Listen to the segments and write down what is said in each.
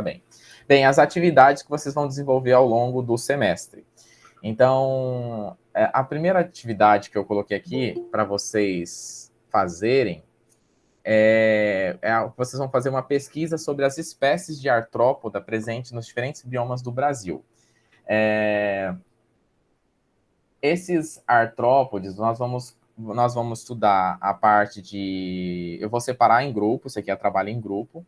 Bem, as atividades que vocês vão desenvolver ao longo do semestre. Então, a primeira atividade que eu coloquei aqui para vocês fazerem vocês vão fazer uma pesquisa sobre as espécies de artrópoda presentes nos diferentes biomas do Brasil. Esses artrópodes, nós vamos estudar a parte de... Eu vou separar em grupos, isso aqui é trabalho em grupo.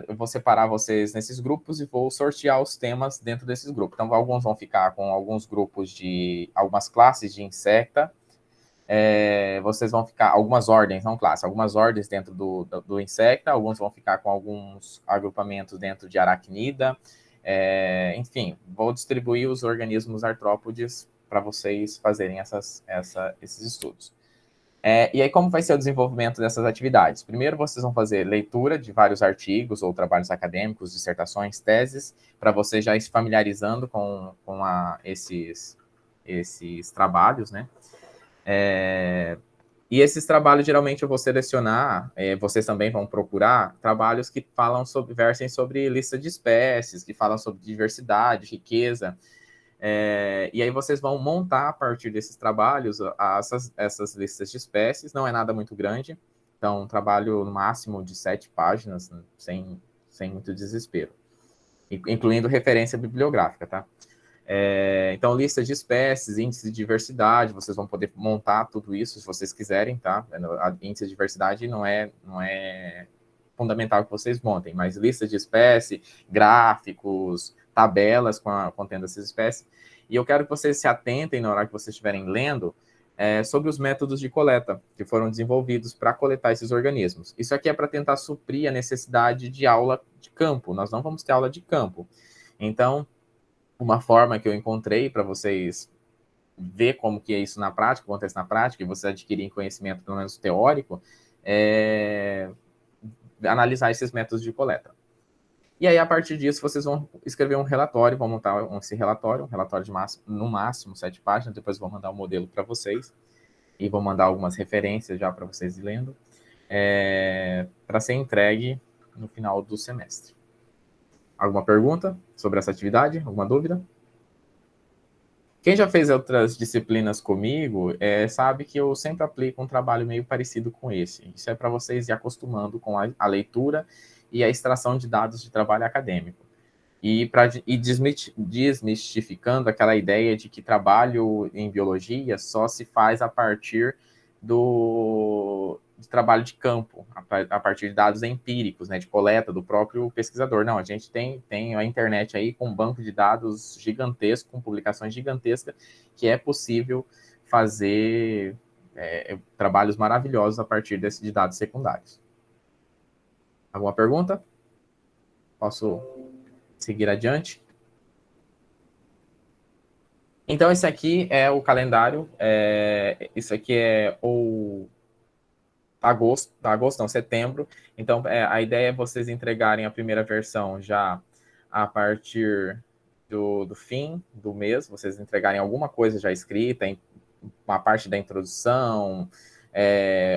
Eu vou separar vocês nesses grupos e vou sortear os temas dentro desses grupos. Então, alguns vão ficar com alguns grupos de... algumas classes de insecta. Vocês vão ficar... algumas ordens, não classes, algumas ordens dentro do insecta. Alguns vão ficar com alguns agrupamentos dentro de aracnida. Enfim, vou distribuir os organismos artrópodes para vocês fazerem esses estudos. E aí, como vai ser o desenvolvimento dessas atividades? Primeiro, vocês vão fazer leitura de vários artigos ou trabalhos acadêmicos, dissertações, teses, para você já ir se familiarizando com esses trabalhos, né? E esses trabalhos, geralmente, eu vou selecionar, vocês também vão procurar trabalhos que versem sobre lista de espécies, que falam sobre diversidade, riqueza. E aí vocês vão montar, a partir desses trabalhos, essas listas de espécies. Não é nada muito grande, então um trabalho no máximo de 7 páginas, sem muito desespero, incluindo referência bibliográfica, tá? Então, lista de espécies, índice de diversidade, vocês vão poder montar tudo isso, se vocês quiserem, tá? A índice de diversidade não é fundamental que vocês montem, mas lista de espécie, gráficos, tabelas contendo essas espécies. E eu quero que vocês se atentem, na hora que vocês estiverem lendo, sobre os métodos de coleta que foram desenvolvidos para coletar esses organismos. Isso aqui é para tentar suprir a necessidade de aula de campo. Nós não vamos ter aula de campo. Então, uma forma que eu encontrei para vocês ver como que é isso na prática, acontece na prática, e vocês adquirirem conhecimento, pelo menos teórico, analisar esses métodos de coleta. E aí, a partir disso, vocês vão escrever um relatório, vão montar um relatório de no máximo 7 páginas, depois vou mandar o modelo para vocês, e vou mandar algumas referências já para vocês ir lendo, para ser entregue no final do semestre. Alguma pergunta sobre essa atividade? Alguma dúvida? Quem já fez outras disciplinas comigo sabe que eu sempre aplico um trabalho meio parecido com esse. Isso é para vocês ir acostumando com a leitura e a extração de dados de trabalho acadêmico. E desmistificando aquela ideia de que trabalho em biologia só se faz a partir de trabalho de campo, a partir de dados empíricos, né, de coleta do próprio pesquisador. Não, a gente tem a internet aí com um banco de dados gigantesco, com publicações gigantescas, que é possível fazer trabalhos maravilhosos a partir de dados secundários. Alguma pergunta? Posso seguir adiante? Então, esse aqui é o calendário. Isso aqui é setembro. Então, a ideia é vocês entregarem a primeira versão já a partir do fim do mês, vocês entregarem alguma coisa já escrita, uma parte da introdução,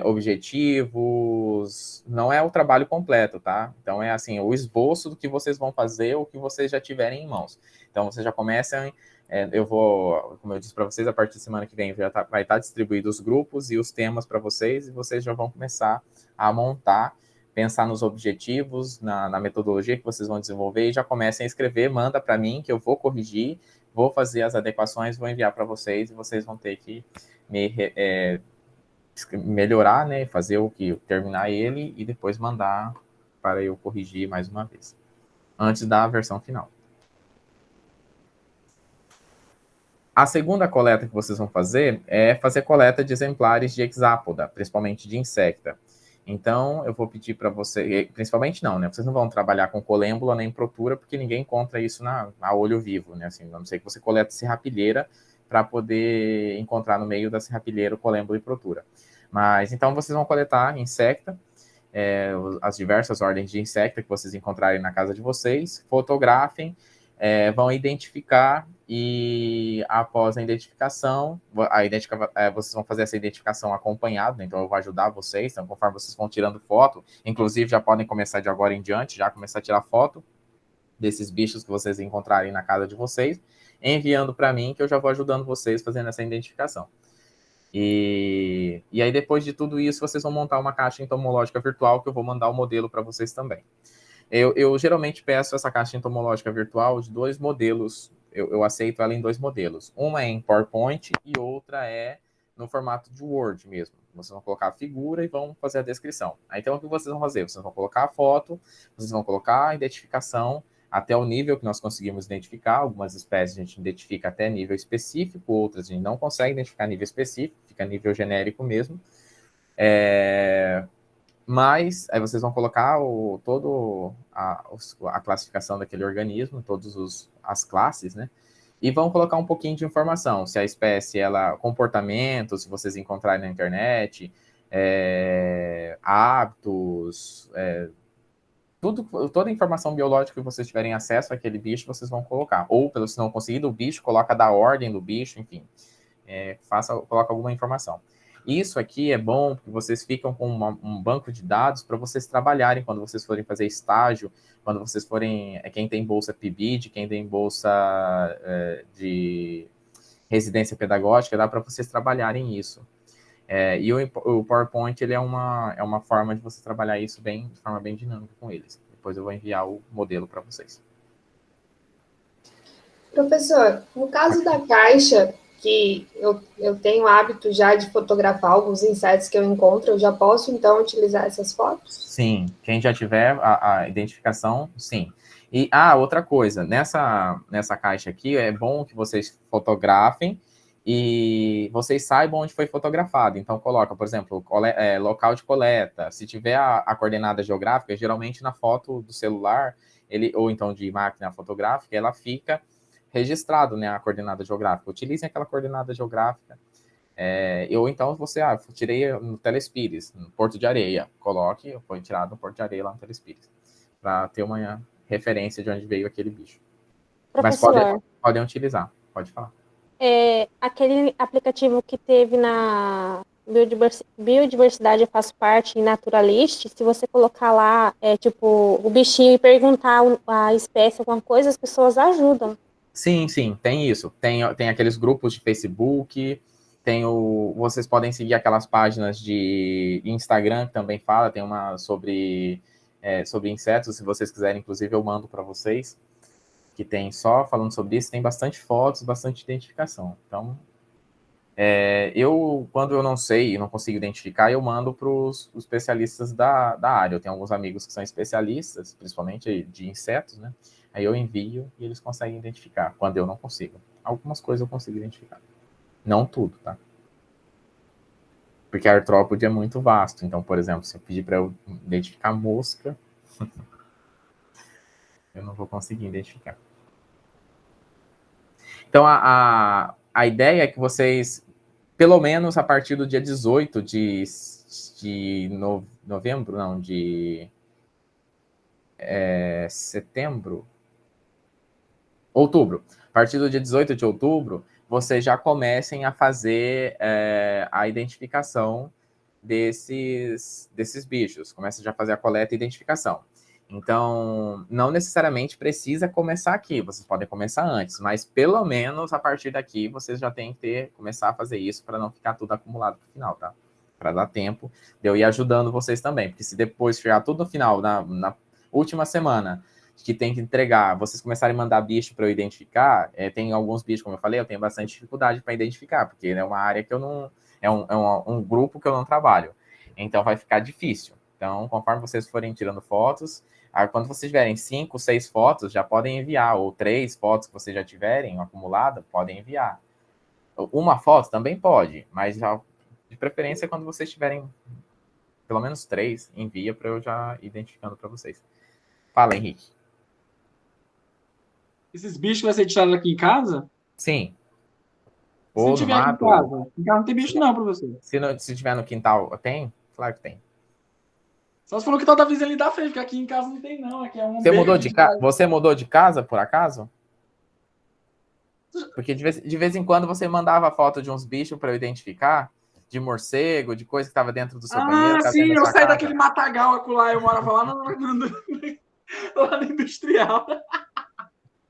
objetivos. Não é o trabalho completo, tá? Então, é assim, o esboço do que vocês vão fazer, o que vocês já tiverem em mãos. Então, vocês já começam... eu vou, como eu disse para vocês, a partir da semana que vem vai estar distribuído os grupos e os temas para vocês, e vocês já vão começar a montar, pensar nos objetivos, na metodologia que vocês vão desenvolver, e já comecem a escrever, manda para mim, que eu vou corrigir, vou fazer as adequações, vou enviar para vocês, e vocês vão ter que melhorar, né, terminar ele, e depois mandar para eu corrigir mais uma vez, antes da versão final. A segunda coleta que vocês vão fazer é fazer coleta de exemplares de hexápoda, principalmente de insecta. Então, eu vou pedir para você... Principalmente não, né? Vocês não vão trabalhar com colêmbula nem protura, porque ninguém encontra isso a olho vivo, né? Assim, a não ser que você coleta serrapilheira para poder encontrar no meio da serrapilheira colêmbula e protura. Mas, então, vocês vão coletar insecta, as diversas ordens de insecta que vocês encontrarem na casa de vocês, fotografem, vão identificar e após a identificação, vocês vão fazer essa identificação acompanhada, né? Então eu vou ajudar vocês, então conforme vocês vão tirando foto, inclusive já podem começar de agora em diante, já começar a tirar foto desses bichos que vocês encontrarem na casa de vocês, enviando para mim, que eu já vou ajudando vocês fazendo essa identificação. E aí, depois de tudo isso, vocês vão montar uma caixa entomológica virtual, que eu vou mandar o modelo para vocês também. Eu geralmente peço essa caixa entomológica virtual de 2 modelos, eu aceito ela em 2 modelos. Uma é em PowerPoint e outra é no formato de Word mesmo. Vocês vão colocar a figura e vão fazer a descrição. Aí, então, o que vocês vão fazer? Vocês vão colocar a foto, vocês vão colocar a identificação, até o nível que nós conseguimos identificar. Algumas espécies a gente identifica até nível específico, outras a gente não consegue identificar nível específico, fica nível genérico mesmo. Mas aí vocês vão colocar toda a classificação daquele organismo, todas as classes, né? E vão colocar um pouquinho de informação, se a espécie, comportamento, se vocês encontrarem na internet, hábitos, toda a informação biológica que vocês tiverem acesso àquele bicho, vocês vão colocar. Ou, se não conseguir do bicho, coloca da ordem do bicho, enfim. Coloca alguma informação. Isso aqui é bom, porque vocês ficam com um banco de dados para vocês trabalharem quando vocês forem fazer estágio, quando vocês forem... Quem tem bolsa PIBID, quem tem bolsa de residência pedagógica, dá para vocês trabalharem isso. E o PowerPoint, ele é uma forma de você trabalhar isso de forma bem dinâmica com eles. Depois eu vou enviar o modelo para vocês. Professor, no caso da caixa, que eu tenho o hábito já de fotografar alguns insetos que eu encontro, eu já posso, então, utilizar essas fotos? Sim, quem já tiver a identificação, sim. E, outra coisa, nessa caixa aqui, é bom que vocês fotografem e vocês saibam onde foi fotografado. Então, coloca, por exemplo, local de coleta. Se tiver a coordenada geográfica, geralmente na foto do celular, ou então de máquina fotográfica, ela fica registrado, né, a coordenada geográfica. Utilizem aquela coordenada geográfica. Ou então você, tirei no Telespires, no Porto de Areia. Coloque, foi tirado no Porto de Areia lá no Telespires, para ter uma referência de onde veio aquele bicho. Professor, mas podem utilizar, pode falar. Aquele aplicativo que teve na Biodiversidade Eu Faço Parte, em Naturalist, se você colocar lá, tipo, o bichinho e perguntar a espécie, alguma coisa, as pessoas ajudam. Sim, tem isso. Tem aqueles grupos de Facebook, vocês podem seguir aquelas páginas de Instagram que também fala, tem uma sobre insetos, se vocês quiserem, inclusive eu mando para vocês, que tem só falando sobre isso, tem bastante fotos, bastante identificação. Então, quando eu não sei e não consigo identificar, eu mando para os especialistas da área. Eu tenho alguns amigos que são especialistas, principalmente de insetos, né? Aí eu envio e eles conseguem identificar, quando eu não consigo. Algumas coisas eu consigo identificar. Não tudo, tá? Porque a artrópode é muito vasto. Então, por exemplo, se eu pedir para eu identificar mosca, eu não vou conseguir identificar. Então, a ideia é que vocês, pelo menos a partir do dia 18 de novembro, não, de outubro. A partir do dia 18 de outubro, vocês já comecem a fazer a identificação desses bichos. Começa já a fazer a coleta e identificação. Então, não necessariamente precisa começar aqui, vocês podem começar antes, mas pelo menos a partir daqui vocês já têm que começar a fazer isso para não ficar tudo acumulado para o final, tá? Para dar tempo de eu ir ajudando vocês também, porque se depois chegar tudo no final, na última semana, que tem que entregar, vocês começarem a mandar bicho para eu identificar, tem alguns bichos, como eu falei, eu tenho bastante dificuldade para identificar, porque é uma área que eu não... É um grupo que eu não trabalho, então vai ficar difícil. Então, conforme vocês forem tirando fotos, quando vocês tiverem 5, 6 fotos, já podem enviar, ou 3 fotos que vocês já tiverem acumulada, podem enviar. Uma foto também pode, mas já, de preferência, quando vocês tiverem pelo menos 3, envia para eu já ir identificando para vocês. Fala, Henrique. Esses bichos vão ser tirados aqui em casa? Sim. Se não tiver aqui em casa. Em casa não tem bicho não, professor. Se tiver no quintal, tem? Claro que tem. Só se for no quintal da vizinha ali da frente, porque aqui em casa não tem não. Aqui é um Você mudou de casa, por acaso? Porque de vez em quando você mandava foto de uns bichos para eu identificar, de morcego, de coisa que estava dentro do seu banheiro. Sim, eu saí daquele matagal acolá, eu morava lá lá no Industrial.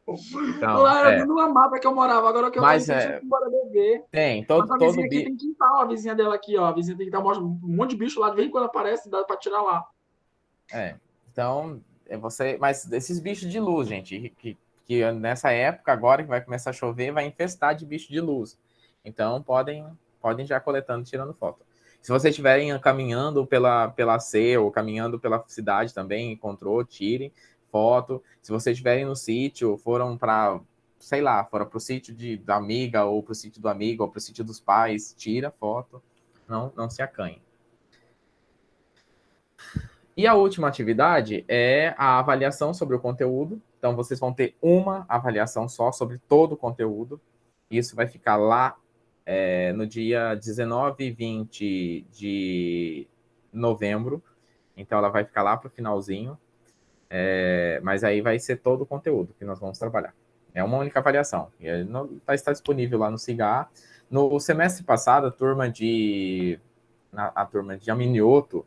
Então, lá era numa mata que eu morava, agora que eu mas tô em embora beber. tem, Mas a vizinha aqui tem quintal, a vizinha dela aqui, ó. A vizinha tem quintal, mostra um monte de bicho lá, de vez em quando aparece, dá para tirar lá. Então, mas esses bichos de luz, gente, que nessa época, agora que vai começar a chover, vai infestar de bicho de luz. Então, podem já coletando, tirando foto. Se vocês estiverem caminhando pela C ou caminhando pela cidade também, encontrou, tirem foto. Se vocês estiverem no sítio, foram para, sei lá, foram para o sítio da amiga, ou para o sítio do amigo, ou para o sítio dos pais, tira foto. Não se acanhe. E a última atividade é a avaliação sobre o conteúdo. Então, vocês vão ter uma avaliação só sobre todo o conteúdo. Isso vai ficar lá no dia 19 e 20 de novembro. Então, ela vai ficar lá para o finalzinho. Mas aí vai ser todo o conteúdo que nós vamos trabalhar. É uma única avaliação. Está disponível lá no CIGA. No semestre passado, a turma de Aminioto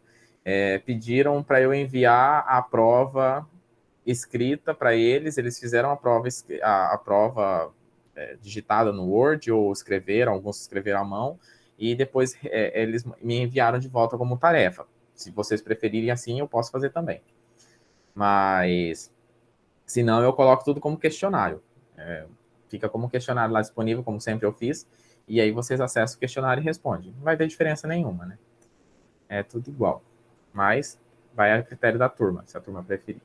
pediram para eu enviar a prova escrita para eles. Eles fizeram a prova digitada no Word, ou escreveram, alguns escreveram à mão, e depois eles me enviaram de volta como tarefa. Se vocês preferirem assim, eu posso fazer também. Mas, se não, eu coloco tudo como questionário. Fica como questionário lá disponível, como sempre eu fiz, e aí vocês acessam o questionário e respondem. Não vai ter diferença nenhuma, né? É tudo igual. Mas vai a critério da turma, se a turma preferir.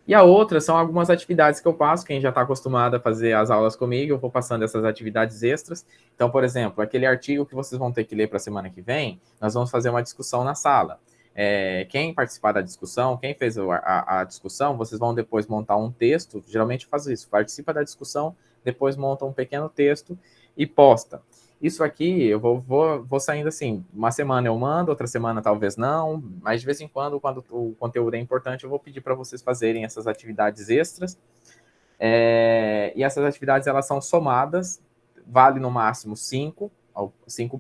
E a outra são algumas atividades que eu passo. Quem já está acostumado a fazer as aulas comigo, eu vou passando essas atividades extras. Então, por exemplo, aquele artigo que vocês vão ter que ler para a semana que vem, nós vamos fazer uma discussão na sala. Quem participar da discussão, quem fez a discussão, vocês vão depois montar um texto. Geralmente eu faço isso, participa da discussão, depois monta um pequeno texto e posta. Isso aqui eu vou saindo assim, uma semana eu mando, outra semana talvez não, mas de vez em quando o conteúdo é importante, eu vou pedir para vocês fazerem essas atividades extras. E essas atividades, elas são somadas, vale no máximo 5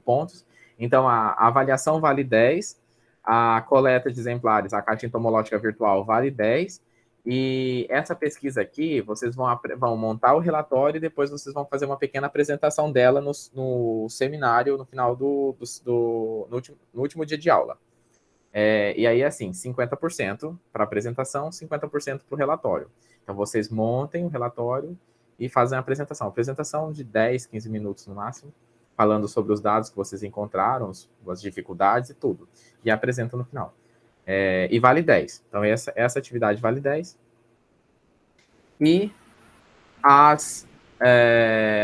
pontos. Então, a avaliação vale 10, a coleta de exemplares, a caixa entomológica virtual vale 10, e essa pesquisa aqui, vocês vão montar o relatório e depois vocês vão fazer uma pequena apresentação dela no seminário, no final no último dia de aula. E aí, assim, 50% para apresentação, 50% para o relatório. Então, vocês montem o relatório e fazem a apresentação. Apresentação de 10, 15 minutos no máximo, falando sobre os dados que vocês encontraram, as dificuldades e tudo. E apresentam no final. E vale 10. Então, essa atividade vale 10. E as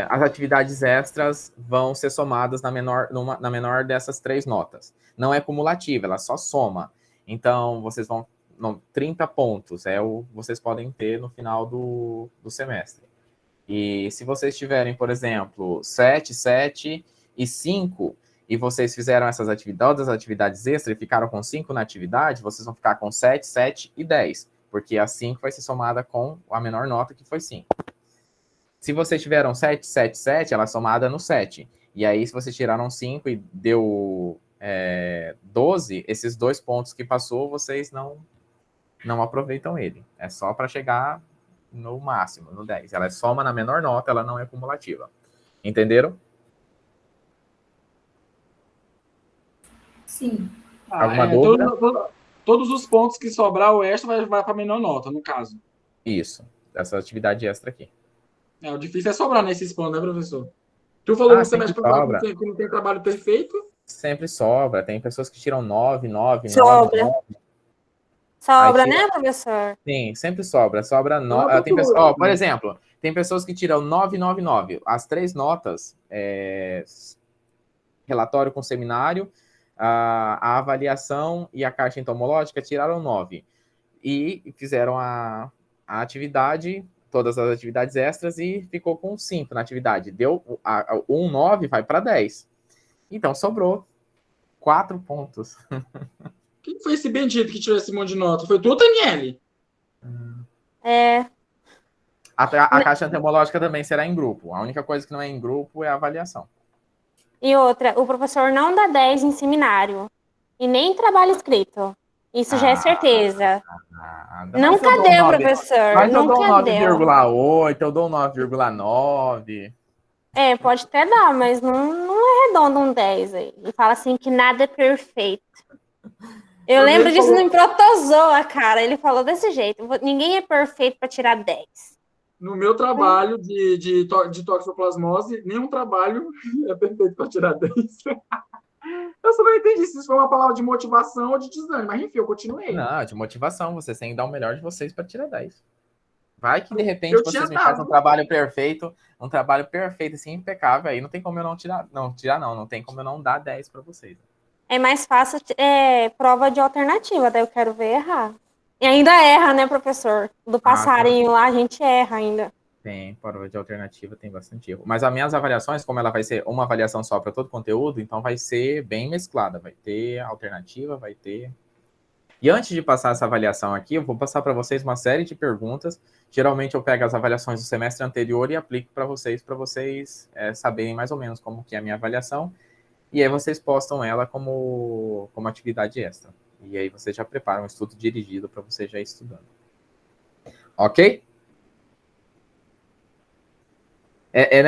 atividades extras vão ser somadas na menor dessas 3 notas. Não é cumulativa, ela só soma. Então, vocês vão... 30 pontos vocês podem ter no final do semestre. E se vocês tiverem, por exemplo, 7, 7 e 5... e vocês fizeram todas as atividades extras e ficaram com 5 na atividade, vocês vão ficar com 7, 7 e 10, porque a 5 vai ser somada com a menor nota, que foi 5. Se vocês tiveram 7, 7, 7, ela é somada no 7. E aí, se vocês tiraram 5 e deu 12, esses 2 pontos que passou, vocês não aproveitam ele. É só para chegar no máximo, no 10. Ela é soma na menor nota, ela não é cumulativa. Entenderam? Sim. Alguma dúvida? Todos os pontos que sobrar o extra vai para a menor nota, no caso. Isso. Essa atividade extra aqui. O difícil é sobrar nesses pontos, né, professor? Tu falou no semestre passado que não tem trabalho perfeito? Sempre sobra. Tem pessoas que tiram 9, 9, sobra. 9. Sobra, né, professor? Sim, sempre sobra. Sobra 9. Por exemplo, tem pessoas que tiram 9, 9, 9. As 3 notas, relatório com seminário, a avaliação e a caixa entomológica tiraram 9. E fizeram a atividade, todas as atividades extras, e ficou com 5 na atividade. Deu 9 vai para 10. Então, sobrou 4 pontos. Quem foi esse bendito que tirou esse monte de nota? Foi tu, Daniele? A caixa entomológica também será em grupo. A única coisa que não é em grupo é a avaliação. E outra, o professor não dá 10 em seminário. E nem em trabalho escrito. Isso já é certeza. Mas eu Nunca dou um deu, 9, professor. mas eu dou um Nunca deu. 9,8, eu dou um 9,9. É, pode até dar, mas não é redondo um 10 aí. E fala assim que nada é perfeito. Eu lembro disso no protozoa, cara. Ele falou desse jeito. Ninguém é perfeito para tirar 10. No meu trabalho de toxoplasmose, nenhum trabalho é perfeito para tirar 10. Eu só não entendi se isso foi uma palavra de motivação ou de desânimo, mas enfim, eu continuei. Não, de motivação. Vocês têm que dar o melhor de vocês para tirar 10. Vai que de repente Eu tinha vocês me fazem dado. um trabalho perfeito, assim, impecável. Aí não tem como eu não tirar. Não tem como eu não dar 10 para vocês. É mais fácil prova de alternativa, daí eu quero ver errar. E ainda erra, né, professor? Do passarinho lá, a gente erra ainda. Tem, prova de alternativa tem bastante erro. Mas as minhas avaliações, como ela vai ser uma avaliação só para todo conteúdo, então vai ser bem mesclada. Vai ter alternativa, vai ter. E antes de passar essa avaliação aqui, eu vou passar para vocês uma série de perguntas. Geralmente eu pego as avaliações do semestre anterior e aplico para vocês saberem mais ou menos como que é a minha avaliação. E aí vocês postam ela como atividade extra. E aí vocês já preparam um estudo dirigido para você já ir estudando. Ok?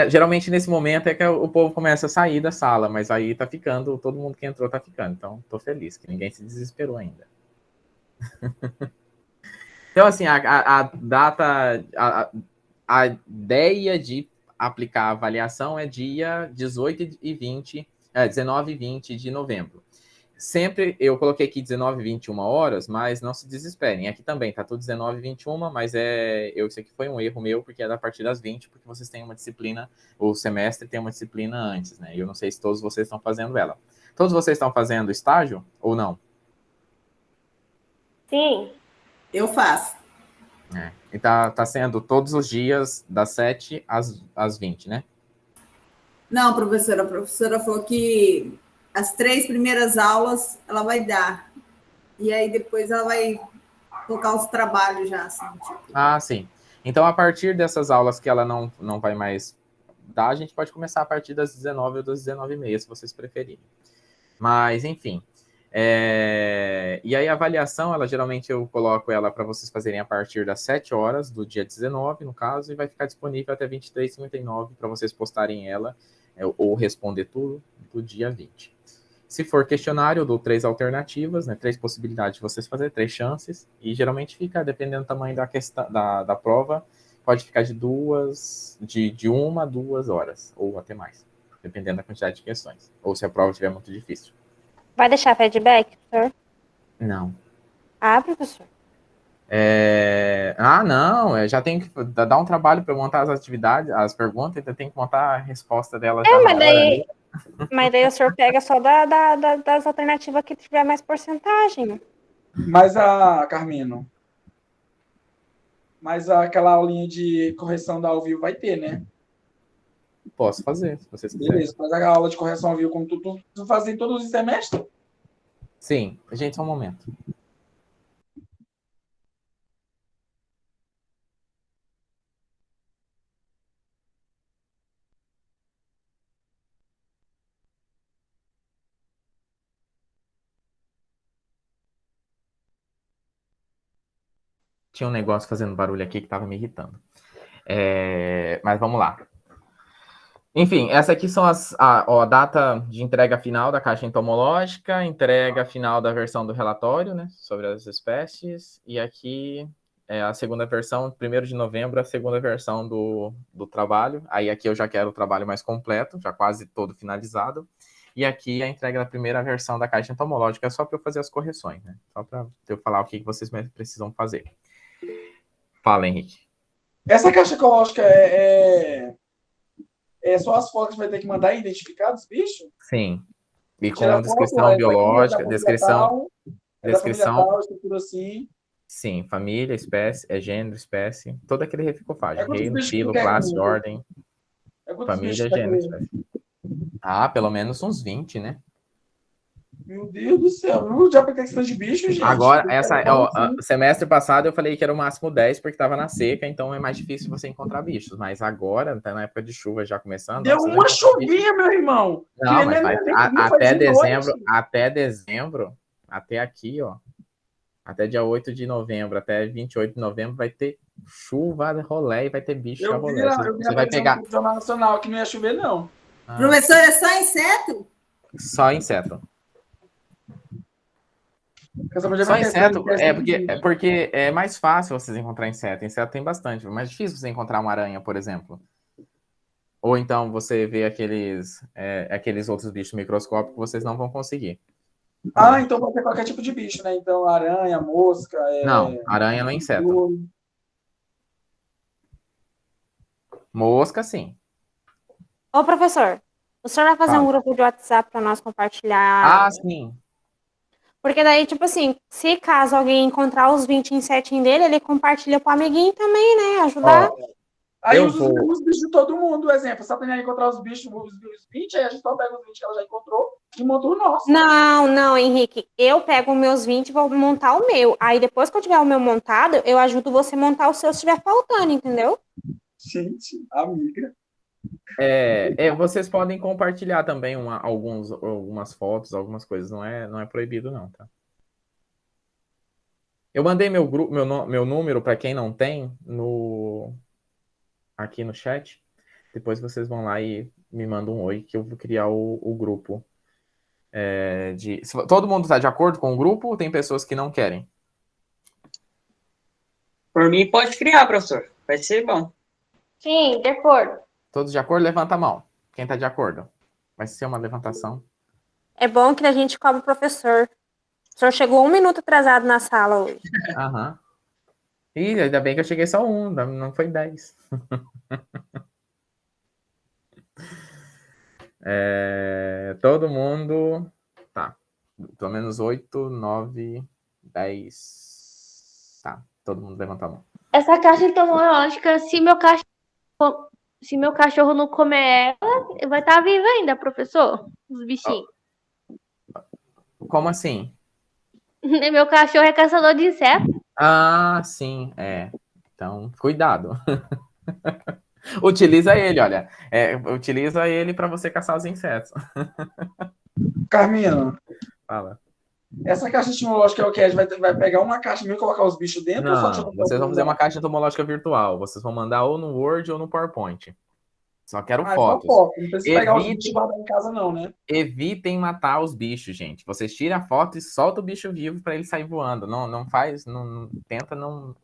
Geralmente nesse momento é que o povo começa a sair da sala, mas aí tá ficando, todo mundo que entrou tá ficando. Então, tô feliz que ninguém se desesperou ainda. Então, assim, a data, a ideia de aplicar a avaliação é dia 19 e 20 de novembro. Sempre eu coloquei aqui 19 e 21 horas, mas não se desesperem. Aqui também tá tudo 19 e 21, mas isso aqui foi um erro meu, porque é da partir das 20, porque vocês têm uma disciplina, o semestre tem uma disciplina antes, né? E eu não sei se todos vocês estão fazendo ela. Todos vocês estão fazendo estágio ou não? Sim. Eu faço. E tá sendo todos os dias das 7 às 20, né? Não, professora. A professora falou que as 3 primeiras aulas ela vai dar. E aí depois ela vai colocar os trabalhos já, assim. Tipo. Ah, sim. Então, a partir dessas aulas que ela não vai mais dar, a gente pode começar a partir das 19 ou das 19h30, se vocês preferirem. Mas, enfim. E aí, a avaliação, geralmente eu coloco ela para vocês fazerem a partir das 7 horas do dia 19, no caso, e vai ficar disponível até 23h59 para vocês postarem ela ou responder tudo do dia 20. Se for questionário, eu dou 3 alternativas, né? 3 possibilidades de vocês fazer, 3 chances, e geralmente fica, dependendo do tamanho da questão da prova, pode ficar de 1 a 2 horas, ou até mais, dependendo da quantidade de questões, ou se a prova estiver muito difícil. Vai deixar feedback, professor? Não. Ah, professor. Não, já tem que dar um trabalho para montar as atividades, as perguntas, então tem que montar a resposta delas. Mas daí o senhor pega só das alternativas que tiver mais porcentagem. Mas Carmino, aquela aulinha de correção da ao vivo vai ter, né? Posso fazer, se vocês quiserem. Beleza, faz a aula de correção ao vivo como tu faz em todos os semestres? Sim, gente, só um momento. Tinha um negócio fazendo barulho aqui que estava me irritando. Mas vamos lá. Enfim, essa aqui são a data de entrega final da caixa entomológica, entrega final da versão do relatório, né, sobre as espécies, e aqui é a segunda versão, 1º de novembro, a segunda versão do trabalho. Aí aqui eu já quero o trabalho mais completo, já quase todo finalizado. E aqui a entrega da primeira versão da caixa entomológica, só para eu fazer as correções, né? Só para eu falar o que vocês precisam fazer. Fala, Henrique. Essa caixa ecológica só as fotos que vai ter que mandar identificados, bicho? Sim. E com descrição biológica, descrição, tudo assim. Sim, família, espécie, gênero, espécie, todo aquele reficofagem. Reino, bichos filo, que classe, ordem, quantos família, bichos gênero, espécie. Pelo menos uns 20, né? Meu Deus do céu, não já peguei questão de bicho, gente. Agora, semestre passado eu falei que era o máximo 10 porque estava na seca, então é mais difícil você encontrar bichos. Mas agora, tá na época de chuva já começando. Deu uma chuvinha, meu irmão. Não, mas até dezembro, até aqui, ó. Até dia 8 de novembro, até 28 de novembro, vai ter chuva, rolê e vai ter bicho a rolê. Você vai pegar. No Jornal Nacional que não ia chover, não. Professor, é só inseto? Só inseto. Só inseto, porque é mais fácil vocês encontrar inseto. Inseto tem bastante, é mais difícil você encontrar uma aranha, por exemplo. Ou então você vê aqueles outros bichos microscópicos que vocês não vão conseguir. Então pode ter qualquer tipo de bicho, né? Então, aranha, mosca... Não, aranha não é inseto. Mosca, sim. Ô, professor, o senhor vai fazer um grupo de WhatsApp para nós compartilhar? Sim. Porque daí, tipo assim, se caso alguém encontrar os 20 insetinhos dele, ele compartilha pro amiguinho também, né? Ajudar. Aí os bichos de todo mundo, exemplo. Se a Tânia encontrar os bichos, os 20, aí a gente só pega os 20 que ela já encontrou e monta o nosso. Não, Henrique. Eu pego os meus 20 e vou montar o meu. Aí depois que eu tiver o meu montado, eu ajudo você a montar o seu se estiver faltando, entendeu? Gente, amiga. Vocês podem compartilhar também algumas fotos, algumas coisas. Não é proibido, não, tá? Eu mandei meu número para quem não tem aqui no chat. Depois vocês vão lá e me mandam um oi, que eu vou criar o grupo. Todo mundo está de acordo com o grupo ou tem pessoas que não querem? Por mim, pode criar, professor. Vai ser bom. Sim, de acordo. Todos de acordo? Levanta a mão. Quem está de acordo? Vai ser uma levantação. É bom que a gente cobre o professor. O senhor chegou 1 minuto atrasado na sala hoje. Aham. Ih, ainda bem que eu cheguei só 1, não foi 10. Todo mundo... Tá. Pelo menos 8, 9, 10... Tá. Todo mundo levanta a mão. Essa caixa entomológica, se meu cachorro não comer ela, vai estar viva ainda, professor? Os bichinhos. Como assim? Meu cachorro é caçador de insetos. Sim, Então, cuidado. Utiliza ele, olha. Utiliza ele para você caçar os insetos. Carmina. Fala. Essa caixa entomológica é o que? A gente vai pegar uma caixa e colocar os bichos dentro? Não, vocês vão fazer uma caixa entomológica virtual. Vocês vão mandar ou no Word ou no PowerPoint. Só quero fotos. Não precisa pegar os bichos e guardar em casa, não, né? Evitem matar os bichos, gente. Vocês tiram a foto e soltam o bicho vivo para ele sair voando. Tenta não...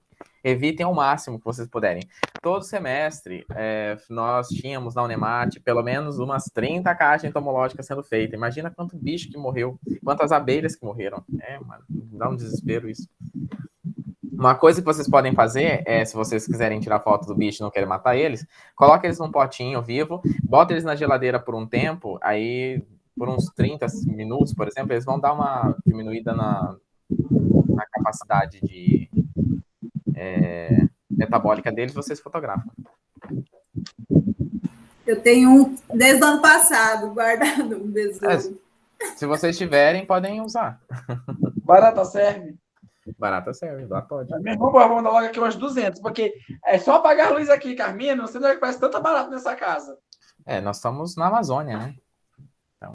Evitem ao máximo que vocês puderem. Todo semestre, nós tínhamos na Unemate pelo menos umas 30 caixas entomológicas sendo feitas. Imagina quanto bicho que morreu, quantas abelhas que morreram. Mano, dá um desespero isso. Uma coisa que vocês podem fazer se vocês quiserem tirar foto do bicho e não querem matar eles, coloca eles num potinho vivo, bota eles na geladeira por um tempo, aí por uns 30 minutos, por exemplo, eles vão dar uma diminuída na capacidade de metabólica deles, vocês fotografam. Eu tenho um desde o ano passado, guardado, um besouro. Se vocês tiverem, podem usar. Barata serve? Barata serve, lá pode. Meu irmão, vamos mandar logo aqui umas 200, porque é só apagar a luz aqui, Carmina, você não é que parece tanta barata nessa casa. Nós estamos na Amazônia, né?